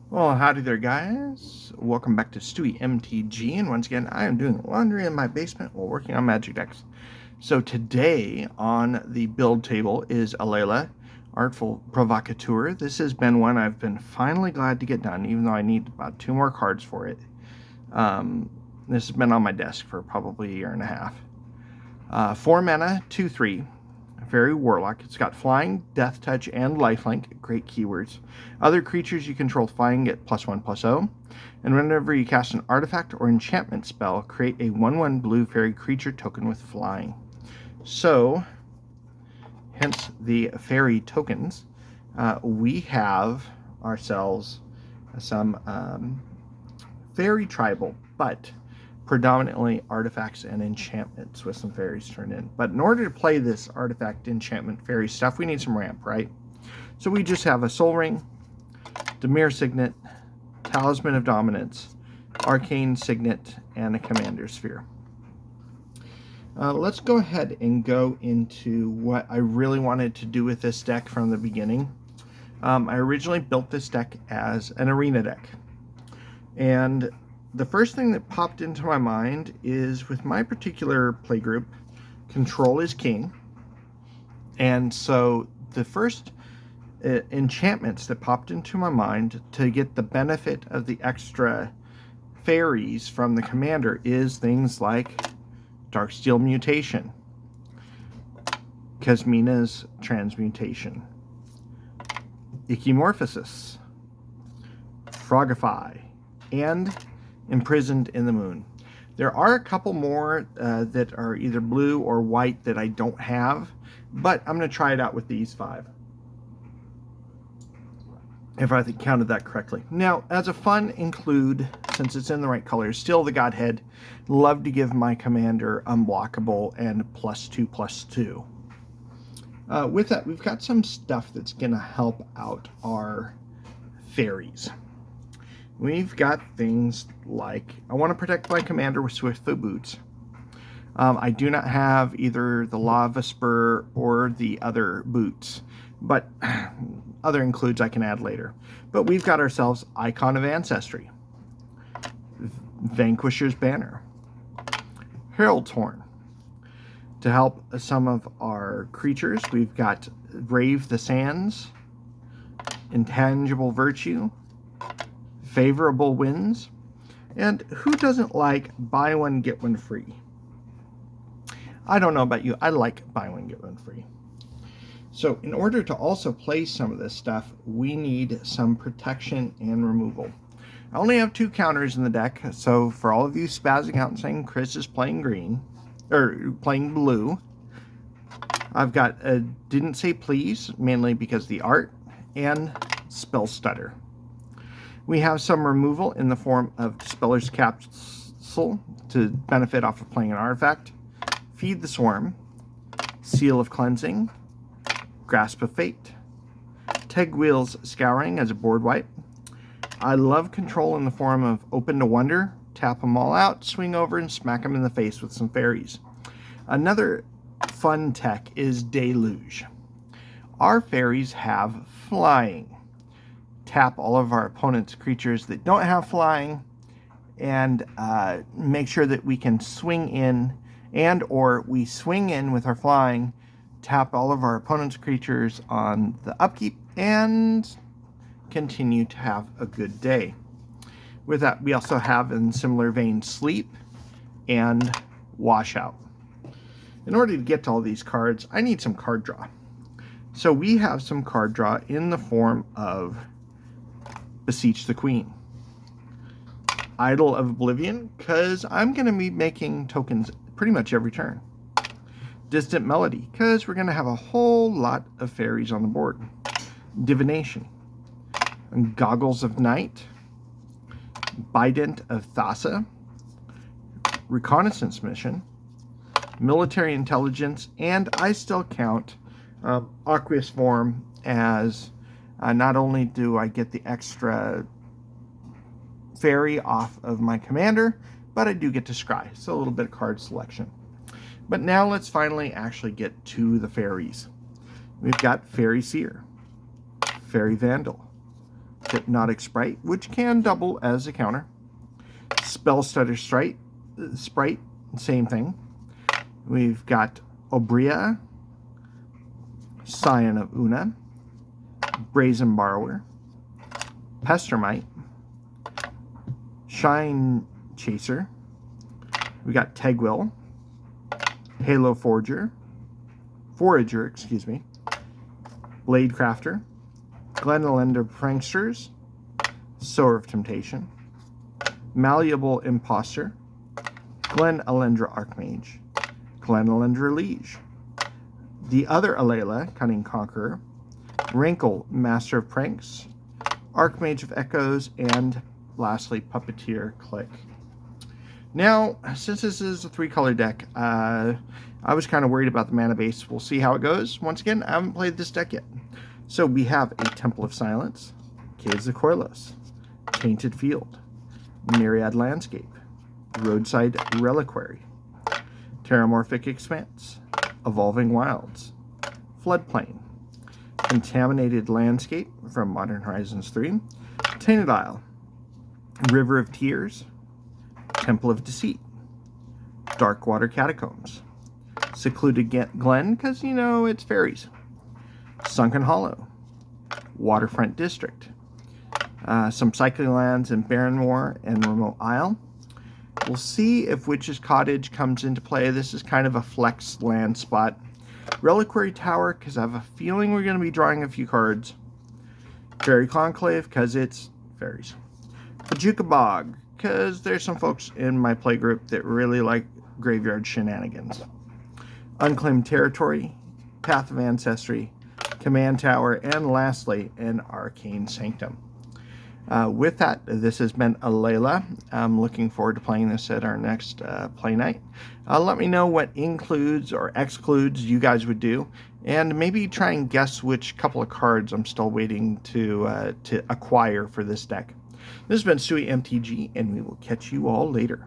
Well, howdy there, guys. Welcome back to Stewie MTG, and once again, I am doing laundry in my basement while working on Magic decks. So today on the build table is Alela, Artful Provocateur. This has been one I've been finally glad to get done, even though I need about 2 more cards for it. This has been on my desk for probably a year and a half. 4 mana, 2/3. Very Warlock. It's got Flying, Death Touch, and Lifelink. Great keywords. Other creatures you control flying get +1/+0. And whenever you cast an artifact or enchantment spell, create a 1/1 blue fairy creature token with flying. So, hence the fairy tokens, we have ourselves some fairy tribal, but predominantly artifacts and enchantments with some fairies turned in. But in order to play this artifact, enchantment, fairy stuff, we need some ramp, right? So we just have a Soul Ring, Dimir Signet, Talisman of Dominance, Arcane Signet, and a Commander Sphere. Let's go ahead and go into what I really wanted to do with this deck from the beginning. I originally built this deck as an arena deck. And the first thing that popped into my mind is, with my particular playgroup, control is king. And so the first enchantments that popped into my mind to get the benefit of the extra fairies from the commander is things like Darksteel Mutation, Kasmina's Transmutation, Echimorphosis, Frogify, and Imprisoned in the Moon. There are a couple more that are either blue or white that I don't have, but I'm going to try it out with these 5, if I counted that correctly. Now, as a fun include, since it's in the right colors, Still the Godhead. Love to give my commander unblockable and +2/+2. With that, we've got some stuff that's going to help out our fairies. We've got things like, I want to protect my commander with Swiftfoot Boots. I do not have either the Lava Spur or the other boots, but other includes I can add later. But we've got ourselves Icon of Ancestry, Vanquisher's Banner, Herald's Horn. To help some of our creatures, we've got Brave the Sands, Intangible Virtue, Favorable Winds, and who doesn't like buy one, get one free? I don't know about you, I like buy one, get one free. So in order to also play some of this stuff, we need some protection and removal. I only have 2 counters in the deck, so for all of you spazzing out and saying Chris is playing green, or playing blue, I've got a Didn't Say Please, mainly because of the art, and Spell Stutter. We have some removal in the form of Dispeller's Capsule to benefit off of playing an artifact, Feed the Swarm, Seal of Cleansing, Grasp of Fate, Tegwheel's Scouring as a board wipe. I love control in the form of Open to Wonder, tap them all out, swing over, and smack them in the face with some fairies. Another fun tech is Deluge. Our fairies have flying. Tap all of our opponent's creatures that don't have flying, and make sure that we can swing in, and or we swing in with our flying, tap all of our opponent's creatures on the upkeep, and continue to have a good day. With that, we also have, in similar vein, Sleep and Washout. In order to get to all these cards, I need some card draw. So we have some card draw in the form of Beseech the Queen, Idol of Oblivion, because I'm going to be making tokens pretty much every turn. Distant Melody, because we're going to have a whole lot of fairies on the board. Divination, and Goggles of Night, Bident of Thassa, Reconnaissance Mission, Military Intelligence, and I still count Aqueous Form as not only do I get the extra fairy off of my commander, but I do get to scry, so a little bit of card selection. But now let's finally actually get to the fairies. We've got Fairy Seer, Fairy Vandal, Hypnotic Sprite, which can double as a counter. Spell Stutter Sprite, same thing. We've got Obria, Scion of Una, Brazen Borrower, Pestermite, Shine Chaser. We got Tegwill, Halo Forager, Blade Crafter, Glenelender Pranksters, Sower of Temptation, Malleable Imposter, Glenelendra Archmage, Glenelendra Liege, the other Alela, Cunning Conqueror, Wrinkle, Master of Pranks, Archmage of Echoes, and lastly, Puppeteer Click. Now, since this is a 3-color deck, I was kind of worried about the mana base. We'll see how it goes. Once again, I haven't played this deck yet. So we have a Temple of Silence, Caves of Koilos, Tainted Field, Myriad Landscape, Roadside Reliquary, Terramorphic Expanse, Evolving Wilds, Floodplain, Contaminated Landscape from Modern Horizons 3, Tainted Isle, River of Tears, Temple of Deceit, Darkwater Catacombs, Secluded Glen, because, you know, it's fairies, Sunken Hollow, Waterfront District, some cycling lands in Barrenmoor and Remote Isle. We'll see if Witch's Cottage comes into play. This is kind of a flex land spot. Reliquary Tower, because I have a feeling we're going to be drawing a few cards. Fairy Conclave, because it's fairies. Bajuka Bog, because there's some folks in my playgroup that really like graveyard shenanigans. Unclaimed Territory, Path of Ancestry, Command Tower, and lastly, an Arcane Sanctum. With that, this has been Alela. I'm looking forward to playing this at our next play night. Let me know what includes or excludes you guys would do, and maybe try and guess which couple of cards I'm still waiting to acquire for this deck. This has been Suey MTG, and we will catch you all later.